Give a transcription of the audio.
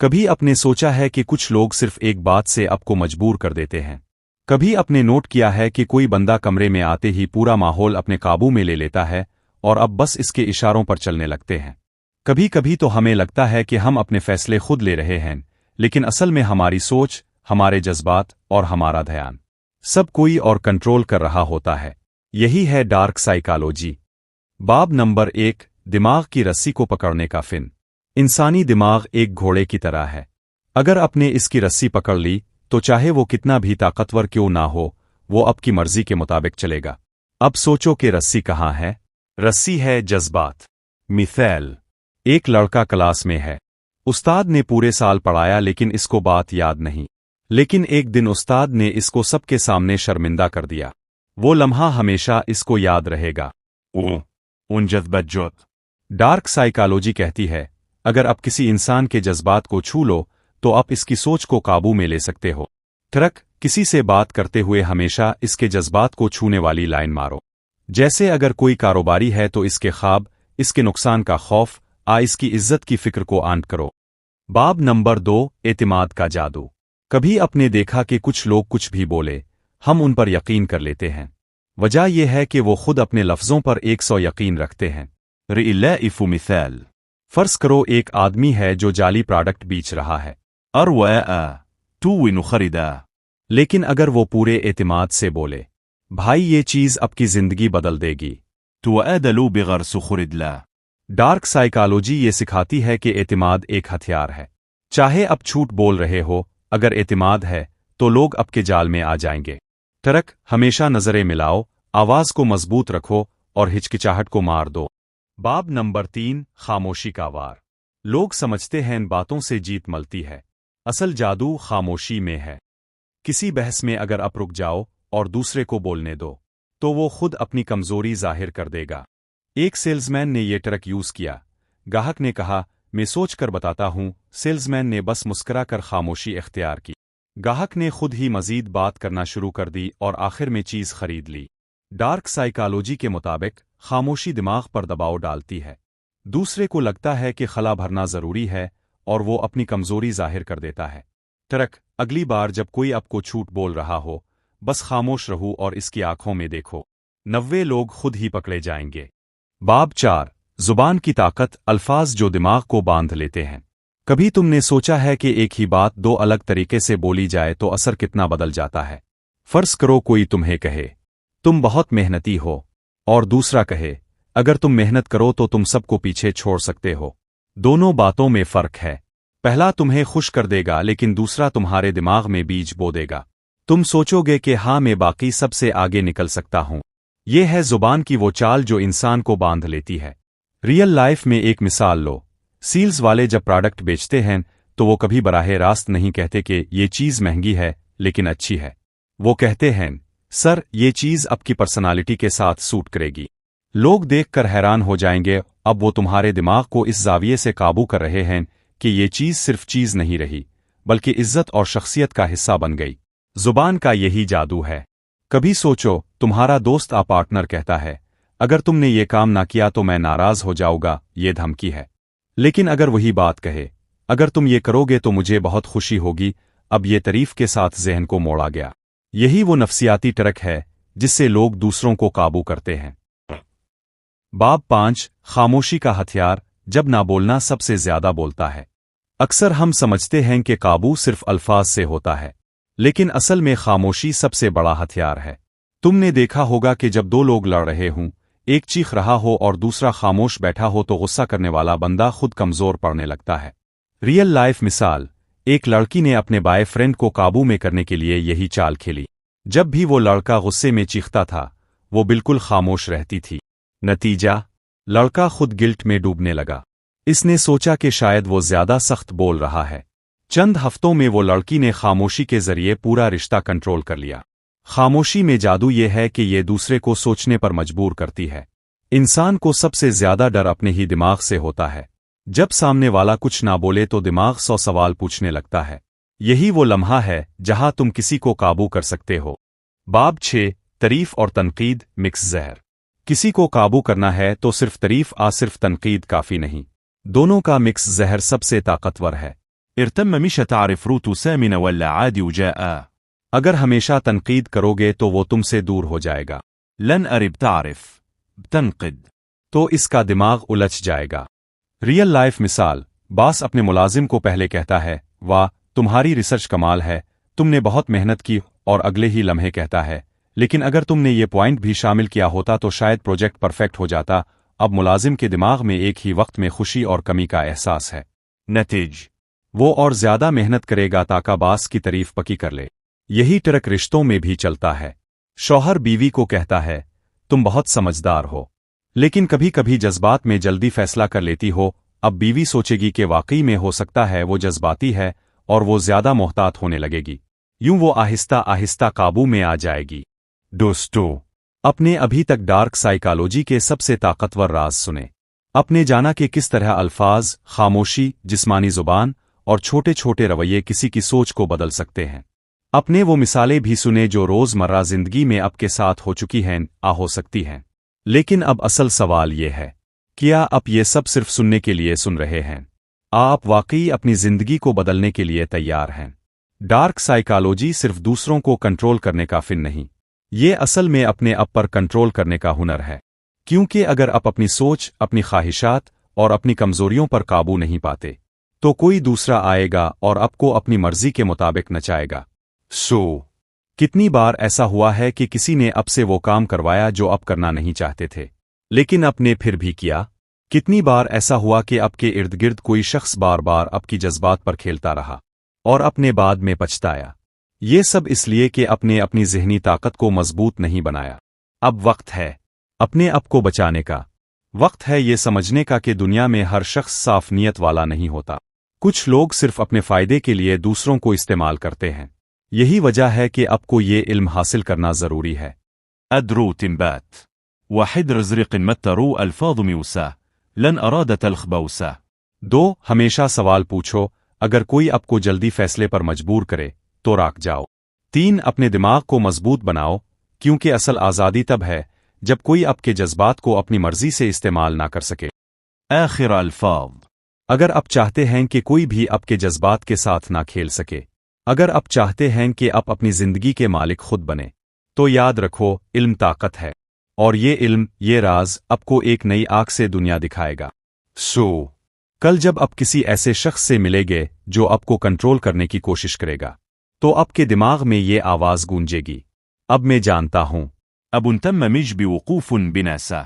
کبھی اپنے سوچا ہے کہ کچھ لوگ صرف ایک بات سے آپ کو مجبور کر دیتے ہیں؟ کبھی اپنے نوٹ کیا ہے کہ کوئی بندہ کمرے میں آتے ہی پورا ماحول اپنے قابو میں لے لیتا ہے اور اب بس اس کے اشاروں پر چلنے لگتے ہیں؟ کبھی کبھی تو ہمیں لگتا ہے کہ ہم اپنے فیصلے خود لے رہے ہیں، لیکن اصل میں ہماری سوچ، ہمارے جذبات اور ہمارا دھیان سب کوئی اور کنٹرول کر رہا ہوتا ہے۔ یہی ہے ڈارک سائیکالوجی۔ باب نمبر 1، دماغ کی رسی کو پکڑنے کا فن۔ انسانی دماغ ایک گھوڑے کی طرح ہے۔ اگر آپ نے اس کی رسی پکڑ لی تو چاہے وہ کتنا بھی طاقتور کیوں نہ ہو، وہ آپ کی مرضی کے مطابق چلے گا۔ اب سوچو کہ رسی کہاں ہے؟ رسی ہے جذبات۔ مثال، ایک لڑکا کلاس میں ہے۔ استاد نے پورے سال پڑھایا لیکن اس کو بات یاد نہیں، لیکن ایک دن استاد نے اس کو سب کے سامنے شرمندہ کر دیا۔ وہ لمحہ ہمیشہ اس کو یاد رہے گا۔ ان جذبات جوت ڈارک سائیکالوجی کہتی ہے، اگر آپ کسی انسان کے جذبات کو چھو لو تو آپ اس کی سوچ کو قابو میں لے سکتے ہو۔ ٹرک کسی سے بات کرتے ہوئے ہمیشہ اس کے جذبات کو چھونے والی لائن مارو۔ جیسے اگر کوئی کاروباری ہے تو اس کے خواب، اس کے نقصان کا خوف، اس کی عزت کی فکر کو آنٹ کرو۔ باب نمبر 2، اعتماد کا جادو۔ کبھی آپ نے دیکھا کہ کچھ لوگ کچھ بھی بولے، ہم ان پر یقین کر لیتے ہیں۔ وجہ یہ ہے کہ وہ خود اپنے لفظوں پر 100 یقین رکھتے ہیں۔ مثال، فرض کرو ایک آدمی ہے جو جعلی پروڈکٹ بیچ رہا ہے، لیکن اگر وہ پورے اعتماد سے بولے، بھائی یہ چیز آپ کی زندگی بدل دے گی، ڈارک سائیکالوجی یہ سکھاتی ہے کہ اعتماد ایک ہتھیار ہے۔ چاہے آپ جھوٹ بول رہے ہو، اگر اعتماد ہے تو لوگ آپ کے جال میں آ جائیں گے۔ ٹرک ہمیشہ نظریں ملاؤ، آواز کو مضبوط رکھو اور ہچکچاہٹ کو مار دو۔ باب نمبر 3، خاموشی کا وار۔ لوگ سمجھتے ہیں ان باتوں سے جیت ملتی ہے، اصل جادو خاموشی میں ہے۔ کسی بحث میں اگر آپ رک جاؤ اور دوسرے کو بولنے دو تو وہ خود اپنی کمزوری ظاہر کر دے گا۔ ایک سیلز مین نے یہ ٹرک یوز کیا۔ گاہک نے کہا، میں سوچ کر بتاتا ہوں۔ سیلز مین نے بس مسکرا کر خاموشی اختیار کی۔ گاہک نے خود ہی مزید بات کرنا شروع کر دی اور آخر میں چیز خرید لی۔ ڈارک سائیکالوجی کے مطابق خاموشی دماغ پر دباؤ ڈالتی ہے۔ دوسرے کو لگتا ہے کہ خلا بھرنا ضروری ہے اور وہ اپنی کمزوری ظاہر کر دیتا ہے۔ ٹرک اگلی بار جب کوئی آپ کو جھوٹ بول رہا ہو، بس خاموش رہو اور اس کی آنکھوں میں دیکھو، 90 لوگ خود ہی پکڑے جائیں گے۔ باب 4، زبان کی طاقت، الفاظ جو دماغ کو باندھ لیتے ہیں۔ کبھی تم نے سوچا ہے کہ ایک ہی بات 2 الگ طریقے سے بولی جائے تو اثر کتنا بدل جاتا ہے؟ فرض کرو کوئی تمہیں کہے، تم بہت محنتی ہو، اور دوسرا کہے، اگر تم محنت کرو تو تم سب کو پیچھے چھوڑ سکتے ہو۔ دونوں باتوں میں فرق ہے۔ پہلا تمہیں خوش کر دے گا لیکن دوسرا تمہارے دماغ میں بیج بو دے گا۔ تم سوچو گے کہ ہاں میں باقی سب سے آگے نکل سکتا ہوں۔ یہ ہے زبان کی وہ چال جو انسان کو باندھ لیتی ہے۔ ریئل لائف میں ایک مثال لو۔ سیلز والے جب پروڈکٹ بیچتے ہیں تو وہ کبھی براہ راست نہیں کہتے کہ یہ چیز مہنگی ہے لیکن اچھی ہے۔ وہ کہتے ہیں، سر یہ چیز آپ کی پرسنالٹی کے ساتھ سوٹ کرے گی۔ لوگ دیکھ کر حیران ہو جائیں گے۔ اب وہ تمہارے دماغ کو اس زاویے سے قابو کر رہے ہیں کہ یہ چیز صرف چیز نہیں رہی بلکہ عزت اور شخصیت کا حصہ بن گئی۔ زبان کا یہی جادو ہے۔ کبھی سوچو، تمہارا دوست پارٹنر کہتا ہے، اگر تم نے یہ کام نہ کیا تو میں ناراض ہو جاؤں گا، یہ دھمکی ہے۔ لیکن اگر وہی بات کہے، اگر تم یہ کرو گے تو مجھے بہت خوشی ہوگی، اب یہ تعریف کے ساتھ ذہن کو موڑا گیا۔ یہی وہ نفسیاتی ٹرک ہے جس سے لوگ دوسروں کو قابو کرتے ہیں۔ باب 5، خاموشی کا ہتھیار، جب نہ بولنا سب سے زیادہ بولتا ہے۔ اکثر ہم سمجھتے ہیں کہ قابو صرف الفاظ سے ہوتا ہے، لیکن اصل میں خاموشی سب سے بڑا ہتھیار ہے۔ تم نے دیکھا ہوگا کہ جب 2 لوگ لڑ رہے ہوں، ایک چیخ رہا ہو اور دوسرا خاموش بیٹھا ہو تو غصہ کرنے والا بندہ خود کمزور پڑنے لگتا ہے۔ ریئل لائف مثال، ایک لڑکی نے اپنے بائے فرینڈ کو قابو میں کرنے کے لیے یہی چال کھیلی۔ جب بھی وہ لڑکا غصے میں چیختا تھا، وہ بالکل خاموش رہتی تھی۔ نتیجہ، لڑکا خود گلٹ میں ڈوبنے لگا۔ اس نے سوچا کہ شاید وہ زیادہ سخت بول رہا ہے۔ چند ہفتوں میں وہ لڑکی نے خاموشی کے ذریعے پورا رشتہ کنٹرول کر لیا۔ خاموشی میں جادو یہ ہے کہ یہ دوسرے کو سوچنے پر مجبور کرتی ہے۔ انسان کو سب سے زیادہ ڈر اپنے ہی دماغ سے ہوتا ہے۔ جب سامنے والا کچھ نہ بولے تو دماغ 100 سوال پوچھنے لگتا ہے۔ یہی وہ لمحہ ہے جہاں تم کسی کو قابو کر سکتے ہو۔ باب 6، تعریف اور تنقید، مکس زہر۔ کسی کو قابو کرنا ہے تو صرف تعریف صرف تنقید کافی نہیں۔ دونوں کا مکس زہر سب سے طاقتور ہے۔ ارتم مش تعرف روت سامن ولا عادي وجاء. اگر ہمیشہ تنقید کرو گے تو وہ تم سے دور ہو جائے گا. لن أرب تعرف بتنقد. تو اس کا دماغ الجھ جائے گا. ریئل لائف مثال، باس اپنے ملازم کو پہلے کہتا ہے، واہ تمہاری ریسرچ کمال ہے، تم نے بہت محنت کی، اور اگلے ہی لمحے کہتا ہے، لیکن اگر تم نے یہ پوائنٹ بھی شامل کیا ہوتا تو شاید پروجیکٹ پرفیکٹ ہو جاتا. اب ملازم کے دماغ میں ایک ہی وقت میں خوشی اور کمی کا احساس ہے. نتیج وہ اور زیادہ محنت کرے گا تاکہ باس کی تعریف پکی کر لے. یہی ٹرک رشتوں میں بھی چلتا ہے. شوہر بیوی کو کہتا ہے، تم بہت سمجھدار ہو، لیکن کبھی کبھی جذبات میں جلدی فیصلہ کر لیتی ہو. اب بیوی سوچے گی کہ واقعی میں ہو سکتا ہے وہ جذباتی ہے، اور وہ زیادہ محتاط ہونے لگے گی. یوں وہ آہستہ آہستہ قابو میں آ جائے گی. دوستو، اپنے ابھی تک ڈارک سائیکالوجی کے سب سے طاقتور راز سنے. اپنے جانا کہ کس طرح الفاظ، خاموشی، جسمانی زبان اور چھوٹے چھوٹے رویے کسی کی سوچ کو بدل سکتے ہیں. اپنے وہ مثالیں بھی سنے جو روز مرہ زندگی میں آپ کے ساتھ ہو چکی ہیں، ہو سکتی ہیں. لیکن اب اصل سوال یہ ہے، کیا آپ یہ سب صرف سننے کے لیے سن رہے ہیں؟ آپ واقعی اپنی زندگی کو بدلنے کے لیے تیار ہیں؟ ڈارک سائیکالوجی صرف دوسروں کو کنٹرول کرنے کا فن نہیں، یہ اصل میں اپنے آپ پر کنٹرول کرنے کا ہنر ہے. کیونکہ اگر آپ اپنی سوچ، اپنی خواہشات اور اپنی کمزوریوں پر قابو نہیں پاتے، تو کوئی دوسرا آئے گا اور آپ کو اپنی مرضی کے مطابق نچائے گا. کتنی بار ایسا ہوا ہے کہ کسی نے آپ سے وہ کام کروایا جو آپ کرنا نہیں چاہتے تھے، لیکن آپ نے پھر بھی کیا؟ کتنی بار ایسا ہوا کہ آپ کے ارد گرد کوئی شخص بار بار آپ کی جذبات پر کھیلتا رہا، اور اپنے بعد میں پچھتایا؟ یہ سب اس لیے کہ آپ نے اپنی ذہنی طاقت کو مضبوط نہیں بنایا. اب وقت ہے اپنے آپ کو بچانے کا. وقت ہے یہ سمجھنے کا کہ دنیا میں ہر شخص صاف نیت والا نہیں ہوتا. کچھ لوگ صرف اپنے فائدے کے لیے دوسروں کو استعمال کرتے ہیں. یہی وجہ ہے کہ آپ کو یہ علم حاصل کرنا ضروری ہے. أدرو تنبات وحد رزرق مترو الفاظ موسى لن أراد تلخ بوسى. 2. ہمیشہ سوال پوچھو، اگر کوئی آپ کو جلدی فیصلے پر مجبور کرے تو راک جاؤ. 3. اپنے دماغ کو مضبوط بناؤ، کیونکہ اصل آزادی تب ہے جب کوئی آپ کے جذبات کو اپنی مرضی سے استعمال نہ کر سکے. آخر الفاظ. اگر آپ چاہتے ہیں کہ کوئی بھی آپ کے جذبات کے ساتھ نہ کھیل سکے، اگر آپ چاہتے ہیں کہ آپ اپنی زندگی کے مالک خود بنے، تو یاد رکھو، علم طاقت ہے، اور یہ علم، یہ راز آپ کو ایک نئی آنکھ سے دنیا دکھائے گا. کل جب آپ کسی ایسے شخص سے ملیں گے جو آپ کو کنٹرول کرنے کی کوشش کرے گا، تو آپ کے دماغ میں یہ آواز گونجے گی، اب میں جانتا ہوں. أب تم مج بوقوف بناسا.